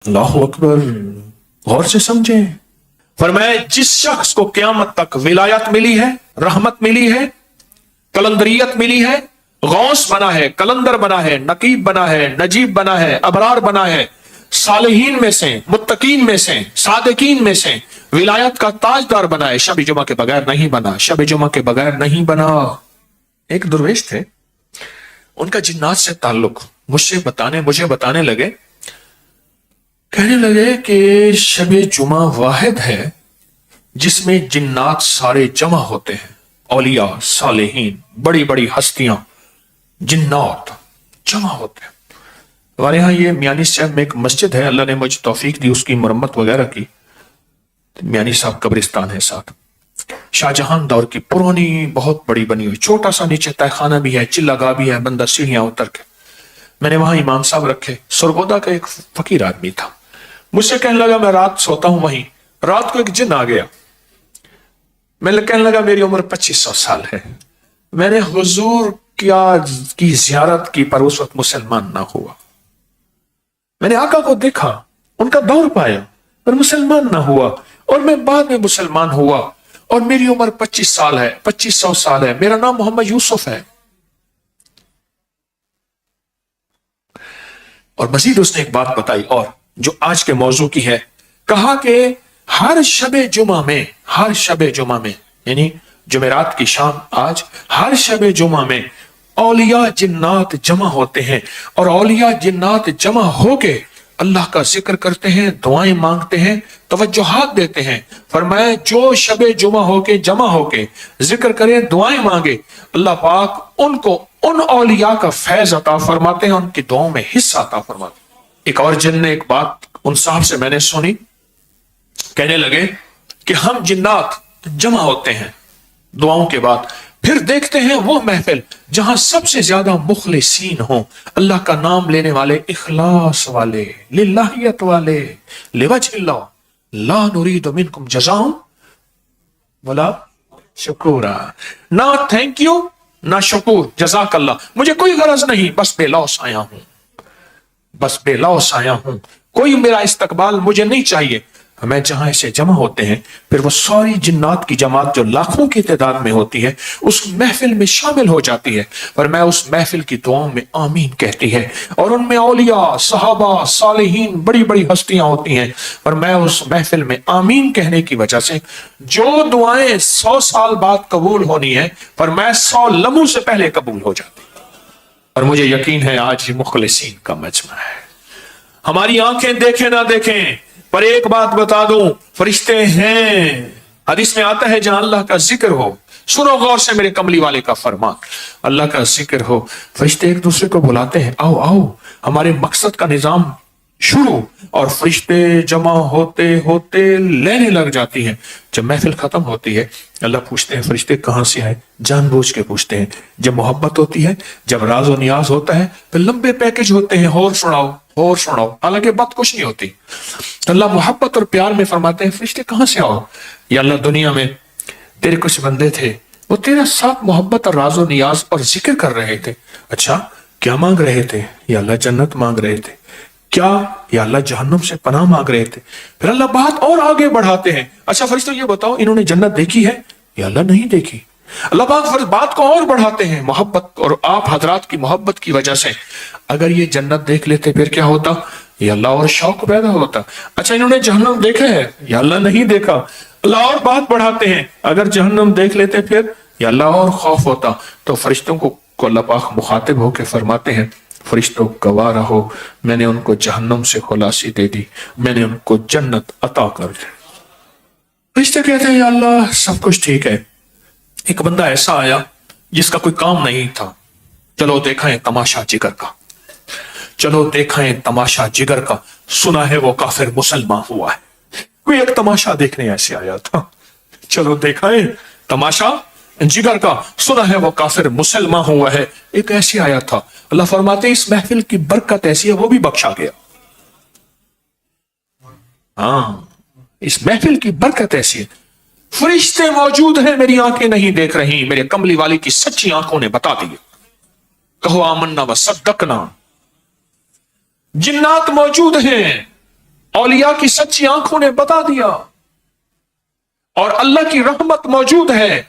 अल्लाह अकबर, गौर से समझें। फरमाया जिस शख्स को क़यामत तक विलायत मिली है, रहमत मिली है, कलंदरियत मिली है, गौस बना है, कलंदर बना है, नकीब बना है, नजीब बना है, अबरार बना है, सालिहीन में से, मुत्तकीन में से, सादिकीन में से विलायत का ताजदार बना है, शब जुमा के बगैर नहीं बना, शब जुमा के बगैर नहीं बना। एक दुर्वेश थे, उनका जिन्नात से ताल्लुक मुझे बताने लगे, कहने लगे कि शब जुमा वाहिद है जिसमें जिन्नात सारे जमा होते हैं, औलिया, सालेहीन, बड़ी बड़ी हस्तियां, जिन्नात जमा होते हैं। हमारे यहाँ ये मियानी साहब में एक मस्जिद है, अल्लाह ने मुझे तौफीक दी उसकी मरम्मत वगैरह की। मियानी साहब कब्रिस्तान है साथ, शाहजहां दौर की पुरानी बहुत बड़ी बनी हुई, छोटा सा नीचे तहखाना भी है, चिल्लागाह भी है, बंदा सीढ़ियां उतर के। मैंने वहां इमाम साहब रखे। सरगोदा का एक फकीर आदमी था, मुझसे कहने लगा मैं रात सोता हूं वहीं, रात को एक जिन आ गया। मैं कहने लगा मेरी उम्र 2500 साल है, मैंने हुजूर की जियारत की पर उस वक्त मुसलमान ना हुआ। मैंने आका को देखा, उनका दौर पाया, पर मुसलमान ना हुआ, और मैं बाद में मुसलमान हुआ और मेरी उम्र 25 साल है, 2500 साल है, मेरा नाम मोहम्मद यूसुफ है। और मजीद उसने एक बात बताई और जो आज के मौजू की है, कहा कि हर शबे जुमा में यानी जुमेरात की शाम आज हर शबे जुमा में औलिया जिन्नात जमा होते हैं, और औलिया जिन्नात जमा होके अल्लाह का जिक्र करते हैं, दुआएं मांगते हैं, तवज्जुहात देते हैं। फरमाया जो शबे जुमा होके जमा होके जिक्र करे, दुआएं मांगे, अल्लाह पाक उनको उन औलिया का फैज अता फरमाते हैं, उनकी दुआओं में हिस्सा अता फरमाते हैं। एक और जिन ने एक बात उन साहब से मैंने सुनी, कहने लगे कि हम जिन्नात जमा होते हैं दुआओं के बाद, फिर देखते हैं वो महफिल जहां सबसे ज्यादा मुखलिसीन हो, अल्लाह का नाम लेने वाले, इखलास वाले, लिल्लाहियत वाले, लिवजहिल्लाह, ला नुरीदु मिनकुम जज़ाअन वला शुकूरा। ना थैंक यू ना शुकूर, जज़ाकल्लाह, मुझे कोई गरज नहीं, बस बेलौस आया हूं, बस बेलौस आया हूं, कोई मेरा इस्तकबाल मुझे नहीं चाहिए। मैं जहां ऐसे जमा होते हैं, फिर वो सारी जिन्नात की जमात जो लाखों की तादाद में होती है उस महफिल में शामिल हो जाती है, पर मैं उस महफिल की दुआओं में आमीन कहती है, और उनमें औलिया, सहाबा, सालिहीन, बड़ी बड़ी हस्तियां होती हैं, पर मैं उस महफिल में आमीन कहने की वजह से जो दुआएं 100 साल बाद कबूल होनी है, पर मैं 100 लम्हों से पहले कबूल हो जाती है। और मुझे यकीन है आज ये मुखलिसीन का मजमा है। हमारी आंखें देखें ना देखें, पर एक बात बता दूं, फरिश्ते हैं। हदीस में आता है जहां अल्लाह का जिक्र हो, सुनो गौर से मेरे कमली वाले का फरमान, अल्लाह का जिक्र हो, फरिश्ते एक दूसरे को बुलाते हैं, आओ आओ हमारे मकसद का निजाम शुरू, और फरिश्ते जमा होते होते लेने लग जाती हैं। जब महफिल खत्म होती है, अल्लाह पूछते हैं फरिश्ते कहां से आए, जानबूझ के पूछते हैं। जब मोहब्बत होती है, जब राज और नियाज होता है, फिर लंबे पैकेज होते हैं, और सुनाओ और सुनाओ, हालांकि बात कुछ नहीं होती। तो अल्लाह मोहब्बत और प्यार में फरमाते हैं फरिश्ते कहां से आओ, या अल्लाह दुनिया में तेरे कुछ बंदे थे, वो तेरा साथ मोहब्बत और राज और नियाज और जिक्र कर रहे थे। अच्छा क्या मांग रहे थे, या अल्लाह जन्नत मांग रहे थे, क्या या अल्लाह जहन्नुम से पनाह मांग रहे थे। फिर अल्लाह बात और आगे बढ़ाते हैं, अच्छा फरिश्तों ये बताओ इन्होंने जन्नत देखी है, या अल्लाह नहीं देखी। अल्लाह पाक बात को और बढ़ाते हैं, मोहब्बत और आप हजरात की मोहब्बत की वजह से अगर ये जन्नत देख लेते फिर क्या होता, या अल्लाह और शौक पैदा होता। अच्छा इन्होंने जहन्नम देखा है, या अल्लाह नहीं देखा। अल्लाह और बात बढ़ाते हैं, अगर जहन्नम देख लेते फिर, या अल्लाह और खौफ होता। तो फरिश्तों को अल्लाह पाक मुखातिब होकर फरमाते हैं फरिश्तों गवाह रहो, मैंने उनको जहन्नम से खुलासी दे दी, मैंने उनको जन्नत अता कर दी। फरिश्ते कहते हैं या अल्लाह सब कुछ ठीक है, एक बंदा ऐसा आया जिसका कोई काम नहीं था, चलो देखाएं तमाशा जिगर का, चलो देखाएं तमाशा जिगर का, सुना है वो काफिर मुसलमान हुआ है। कोई एक तमाशा देखने ऐसे आया था, चलो देखाएं तमाशा जिगर का, सुना है वो काफिर मुसलमान हुआ है। एक ऐसे आया था, अल्लाह फरमाते इस महफिल की बरकत ऐसी है वो भी बख्शा गया। हाँ इस महफिल की बरकत ऐसी है, फरिश्ते मौजूद हैं, मेरी आंखें नहीं देख रही, मेरे कमली वाली की सच्ची आंखों ने बता दिया। कहो आमन्ना व सद्दकना। जिन्नात मौजूद हैं, اولیاء کی سچی آنکھوں نے بتا دیا، اور اللہ کی رحمت موجود ہے۔